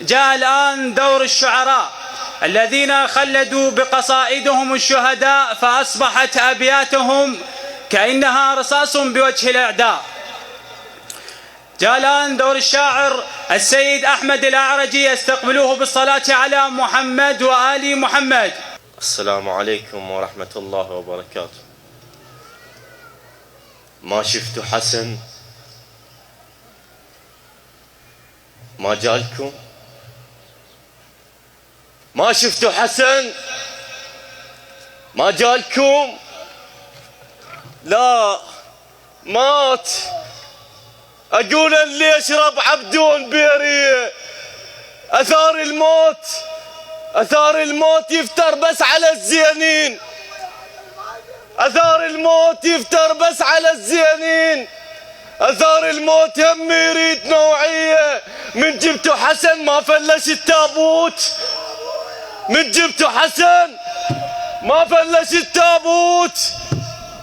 جاء الآن دور الشعراء الذين خلدوا بقصائدهم الشهداء فأصبحت أبياتهم كأنها رصاص بوجه الأعداء. جاء الآن دور الشاعر السيد أحمد الأعرجي، يستقبلوه بالصلاة على محمد وآل محمد. السلام عليكم ورحمة الله وبركاته. ما شفتوا حسن؟ ما جالكم؟ ما شفتوا حسن؟ ما جالكم؟ لا، مات. أقول ليش رب عبدون بيري؟ أثار الموت، أثار الموت يفتر بس على الزينين، أثار الموت يفتر بس على الزينين، أثار الموت هم يريد نوعية. من جبتوا حسن ما فلش التابوت، من جبتوا حسن ما فلش التابوت،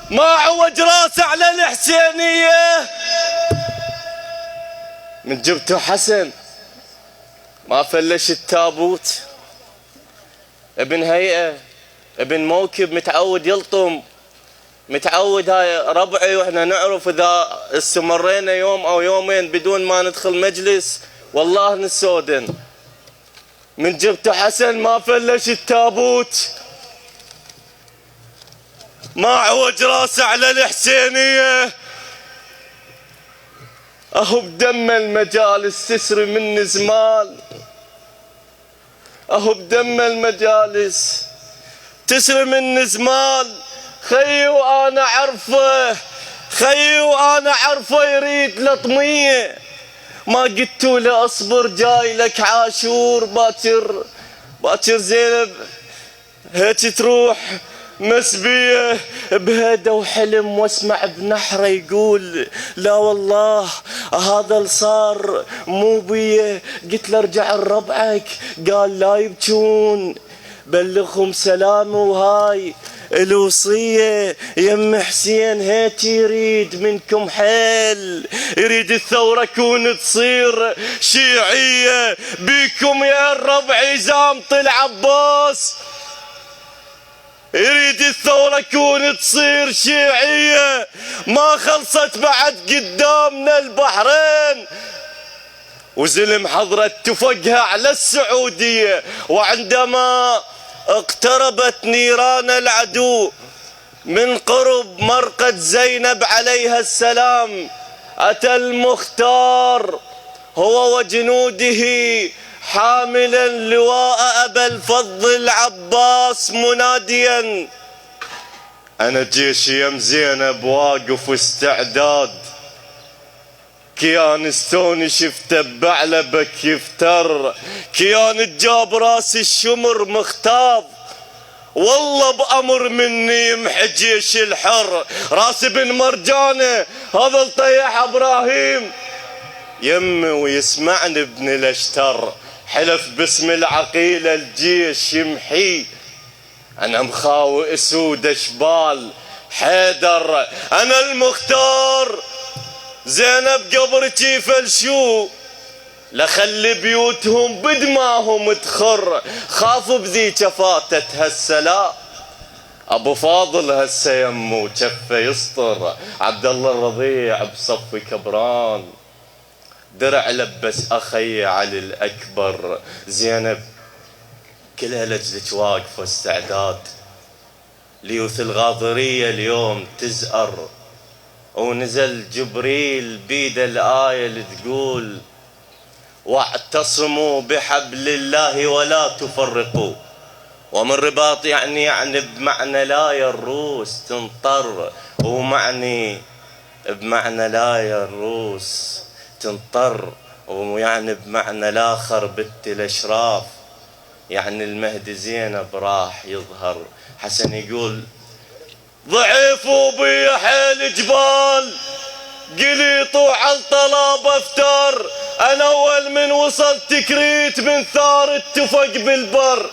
ما عوج راسه على الحسينية. من جبتوا حسن ما فلش التابوت. ابن هيئة، ابن موكب، متعود يلطم، متعود. هاي ربعي واحنا نعرف اذا استمرينا يوم او يومين بدون ما ندخل مجلس والله نسودن. من جبتوا حسن ما فلش التابوت، ما عوج راسه على الحسينية. اهو بدم المجالس تسري من زمان، اهو بدم المجالس تسري من زمان. خيي وانا عرفه، خيي وانا عرفه يريد لطمية. ما قلتوا له اصبر جاي لك عاشور، باكر زينب هيك تروح مسبية بهدى وحلم. واسمع بنحره يقول لا والله هذا اللي صار مو بيه. قلت له ارجع لربعك، قال لا يبكون، بلغهم سلامي وهاي الوصية. يم حسين هيك يريد منكم حيل، يريد الثورة كون تصير شيعية بيكم يا الربع زامط العباس. يريد الثورة كون تصير شيعية، ما خلصت بعد قدامنا البحرين. وزلم حضرة تفقها على السعودية. وعندما اقتربت نيران العدو من قرب مرقد زينب عليها السلام، أتى المختار هو وجنوده حاملا لواء أبا الفضل العباس مناديا أنا جيشي يم زينب واقف استعداد. كيان ستوني شفته بعلبك يفتر، كيان الجاب راس الشمر مختاض. والله بأمر مني يمحي جيش الحر. راس بن مرجانة هذا الطيح ابراهيم يمي ويسمعني ابن الاشتر. حلف باسم العقيلة الجيش يمحي. انا مخاوي اسود اشبال حيدر، انا المختار. زينب قبرتي فلشو لخلي بيوتهم بدماهم تخر. خافوا بذيك فاتت هالسلا، ابو فاضل هسه يمو جفه يسطر. عبد الله الرضيع بصف كبران، درع لبس اخي علي الاكبر. زينب كلها لجلك واقفه استعداد. ليوث الغاضريه اليوم تزأر، ونزل جبريل بيد الآية اللي تقول واعتصموا بحبل الله ولا تفرقوا. ومن رباط يعني بمعنى لا الروس تنطر، ومعني بمعنى لا الروس تنطر، ويعني بمعنى الاخر بنت الاشراف. يعني المهدي زينب راح يظهر. حسن يقول ضعيف وبي حيل جبال، قليط وعلى الطلاب افتر. انا اول من وصلت كريت من ثار اتفق بالبر.